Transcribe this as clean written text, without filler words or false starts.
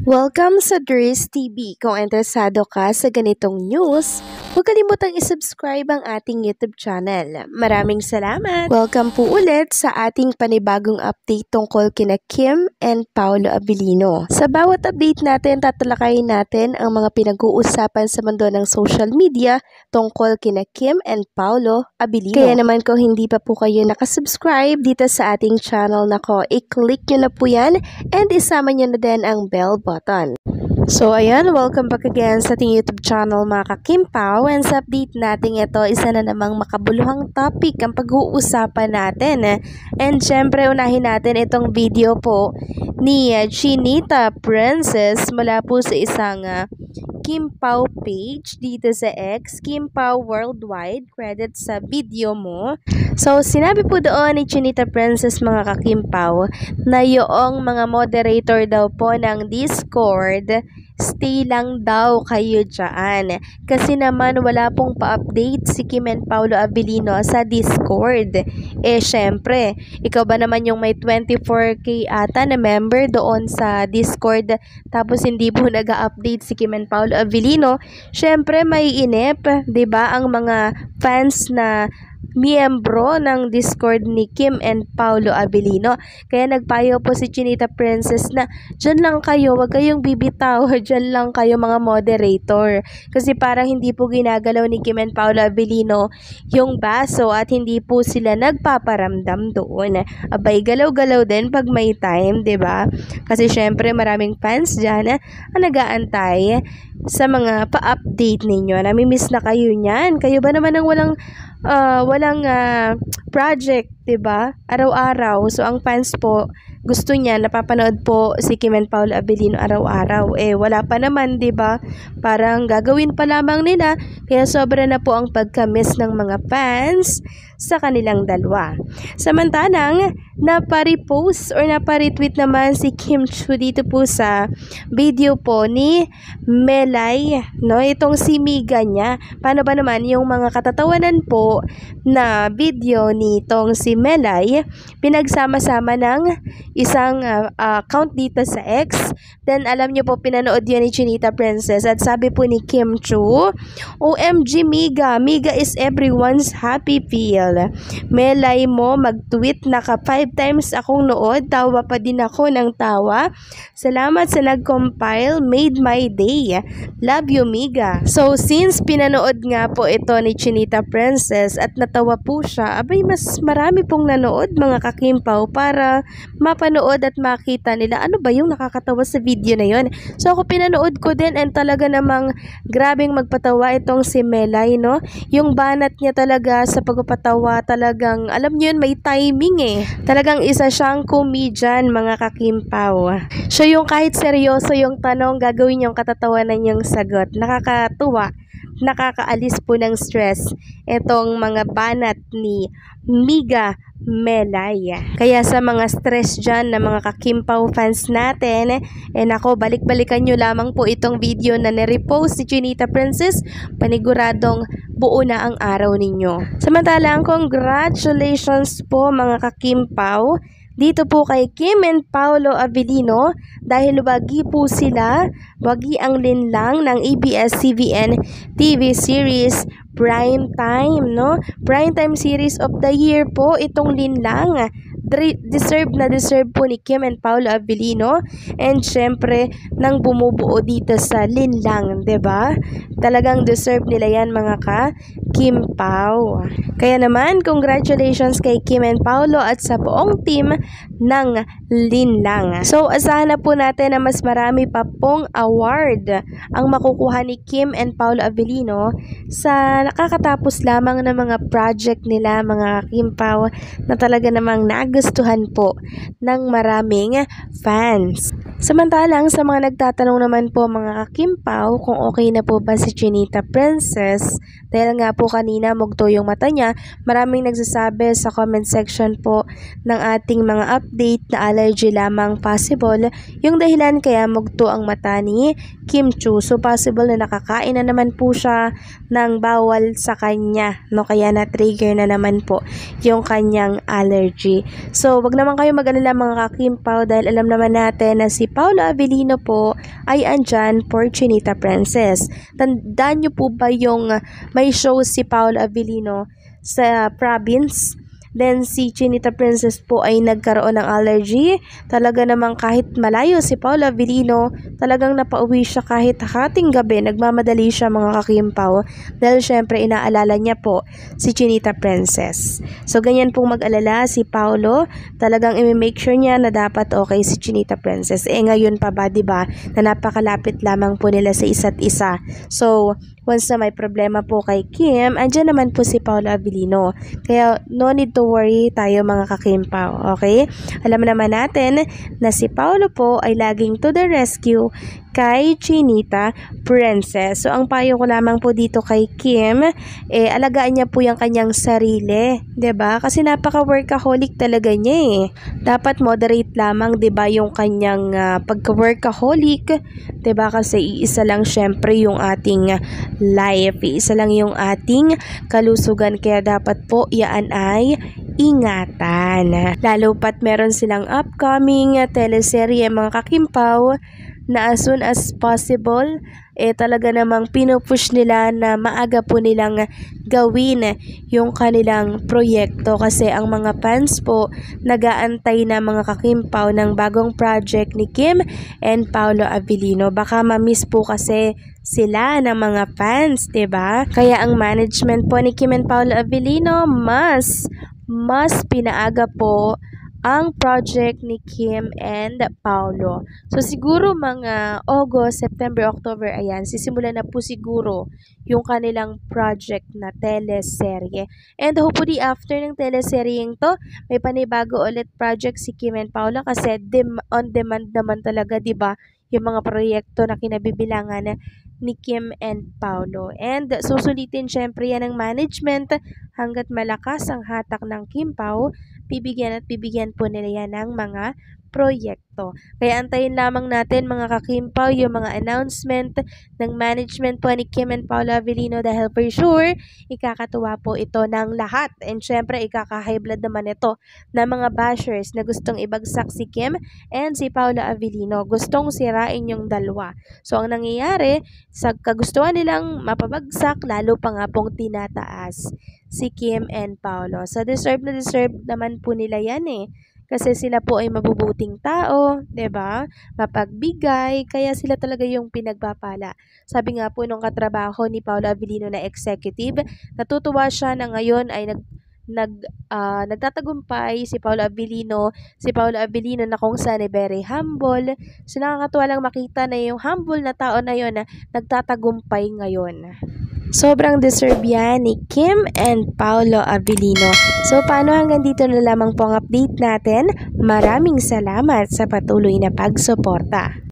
Welcome sa Dris TV. Kung interesado ka sa ganitong news, huwag kalimutang isubscribe ang ating YouTube channel. Maraming salamat! Welcome po ulit sa ating panibagong update tungkol kina Kim and Paolo Abilino. Sa bawat update natin, tatalakayin natin ang mga pinag-uusapan sa mundo ng social media tungkol kina Kim and Paolo Abilino. Kaya naman kung hindi pa po kayo nakasubscribe dito sa ating channel nako, i-click nyo na po yan and isama nyo na din ang bell button. So ayan, welcome back again sa ating YouTube channel mga ka-Kimpaw, and sa update natin ito, isa na namang makabuluhang topic ang pag-uusapan natin. And syempre unahin natin itong video po ni Chinita Princess mula po sa isang Kimpaw page dito sa X, Kimpaw Worldwide, credit sa video mo. So sinabi po doon ni Chinita Princess mga ka-Kimpaw na yung mga moderator daw po ng Discord, stay lang daw kayo dyan. Kasi naman wala pong pa-update si Kim and Paolo Abilino sa Discord. Eh syempre, ikaw ba naman yung may 24k ata na member doon sa Discord, tapos hindi po nag-update si Kim and Paolo Abilino? Syempre may inip, 'di ba, ang mga fans na miyembro ng Discord ni Kim and Paolo Abilino. Kaya nagpayo po si Chinita Princess na dyan lang kayo, wag kayong bibitaw, dyan lang kayo mga moderator. Kasi parang hindi po ginagalaw ni Kim and Paolo Abilino yung baso at hindi po sila nagpaparamdam doon. Abay, galaw-galaw din pag may time, 'di ba? Kasi syempre maraming fans dyan ang nag-aantay sa mga pa-update ninyo. Namimiss na kayo niyan. Kayo ba naman ang walang project, 'di ba? Araw-araw. So ang fans po gusto niya napapanood po si Kim and Paolo Abilino araw-araw. Eh wala pa naman, 'di ba? Parang gagawin pa lamang nila, kaya sobra na po ang pagka-miss ng mga fans sa kanilang dalawa. Samantalang napa-repost or napa-retweet naman si Kim Chu dito po sa video po ni Melay, no? Itong si Miga niya. Paano ba naman yung mga katatawanan po na video nitong si Melay, pinagsama-sama ng isang account dito sa X. Then alam niyo po, pinanood yun ni Chinita Princess at sabi po ni Kim Chu, OMG Miga, Miga is everyone's happy feel. Melay mo mag-tweet, naka 5 times akong nood, tawa pa din ako ng tawa. Salamat sa nag-compile, made my day. Love you Miga. So since pinanood nga po ito ni Chinita Princess at natawa po siya, abay mas marami pong nanood mga ka-Kimpaw para mapanood at makita nila ano ba yung nakakatawa sa video na yon. So ako pinanood ko din and talaga namang grabing magpatawa itong si Melay, no? Yung banat niya talaga sa pagpapatawa, talagang alam niyo yun, may timing eh. Talagang isa siyang comedian mga ka-Kimpaw. So yung kahit seryoso yung tanong, gagawin yung katatawanan yung sagot. Nakakatuwa, nakakaalis po ng stress itong mga banat ni Miga Melay. Kaya sa mga stress dyan na mga ka-Kimpaw fans natin, nako, balik-balikan nyo lamang po itong video na nirepost si Chinita Princess, paniguradong buo na ang araw ninyo. Samantalang congratulations po mga ka-Kimpaw dito po kay Kim and Paolo Abilino dahil wagi po sila, wagi ang linlang ng ABS-CBN TV series Prime Time, no? Prime Time series of the year po itong linlang. Deserve na deserve po ni Kim and Paolo Abilino, and syempre nang bumubuo dito sa linlang, 'di ba? Talagang deserve nila 'yan mga ka-Kimpaw. Kaya naman congratulations kay Kim and Paolo at sa buong team ng linlang. So asahan na po natin na mas marami pa pong award ang makukuha ni Kim and Paolo Abilino sa nakakatapos lamang ng mga project nila mga Kimpaw na talaga namang nagustuhan po ng maraming fans. Samantalang sa mga nagtatanong naman po mga ka-Kimpaw kung okay na po ba si Chinita Princess, dahil nga po kanina mugto yung mata niya, maraming nagsasabi sa comment section po ng ating mga update na allergy lamang possible yung dahilan kaya mugto ang mata ni Kim Chu. So possible na nakakain na naman po siya ng bawal sa kanya, no? Kaya na-trigger na naman po yung kanyang allergy. So wag naman kayo mag-alala mga ka-Kimpaw dahil alam naman natin na si si Paolo Avellino po ay andyan for Chinita Princess. Tandaan niyo po ba yung may show si Paolo Avellino sa province? Then si Chinita Princess po ay nagkaroon ng allergy. Talaga namang kahit malayo si Paolo Avellino, talagang napauwi siya kahit hating gabi. Nagmamadali siya mga kakimpaw dahil syempre inaalala niya po si Chinita Princess. So ganyan pong mag-alala si Paolo, talagang i-make sure niya na dapat okay si Chinita Princess. Ngayon pa ba, 'di ba, na napakalapit lamang po nila sa isa't isa. So once na may problema po kay Kim, andyan naman po si Paolo Avellino. Kaya no need to worry tayo mga kakimpaw, okay? Alam naman natin na si Paolo po ay laging to the rescue kay Chinita Princess. So, ang payo ko lamang po dito kay Kim, alagaan niya po yung kanyang sarili, 'di ba? Kasi napaka-workaholic talaga niya eh. Dapat moderate lamang, 'di ba, yung kanyang pagka-workaholic, 'di ba? Kasi iisa lang syempre yung ating life, iisa lang yung ating kalusugan, kaya dapat po yan ay ingatan. Lalo pat meron silang upcoming teleserye mga kakimpaw na as soon as possible, talaga namang pinupush nila na maaga po nilang gawin yung kanilang proyekto kasi ang mga fans po nag-aantay na mga kakimpaw ng bagong project ni Kim and Paolo Avellino. Baka ma-miss po kasi sila ng mga fans, 'di ba? Kaya ang management po ni Kim and Paolo Avellino mas pinaaga po ang project ni Kim and Paolo. So siguro mga August, September, October, ayan, sisimulan na po siguro yung kanilang project na teleserye. And hopefully after ng teleseryeng to, may panibago ulit project si Kim and Paolo kasi on demand naman talaga, 'di ba? Yung mga proyekto na kinabibilangan ni Kim and Paolo. And susulitin syempre yan ng management hanggat malakas ang hatak ng Kim Pao, bibigyan po nila yan ng mga proyekto. Kaya antayin lamang natin mga kakimpaw yung mga announcement ng management po ni Kim and Paolo Avellino dahil for sure, ikakatuwa po ito ng lahat. And syempre, ikaka-high blood naman ito ng mga bashers na gustong ibagsak si Kim and si Paolo Avellino. Gustong sirain yung dalawa. So, ang nangyayari, sa kagustuhan nilang mapabagsak, lalo pa nga pong tinataas si Kim and Paolo. So, deserve naman po nila yan eh. Kasi sila po ay mabubuting tao, 'di ba? Mapagbigay, kaya sila talaga yung pinagpapala. Sabi nga po nung katrabaho ni Paolo Avellino na executive, natutuwa siya na ngayon ay nagtatagumpay si Paolo Avellino na kung saan ay very humble. So nakakatuwa lang makita na yung humble na tao na yon na nagtatagumpay ngayon. Sobrang deserve yan ni Kim and Paolo Avellino. So, paano hanggang dito na lamang po ang update natin? Maraming salamat sa patuloy na pagsuporta.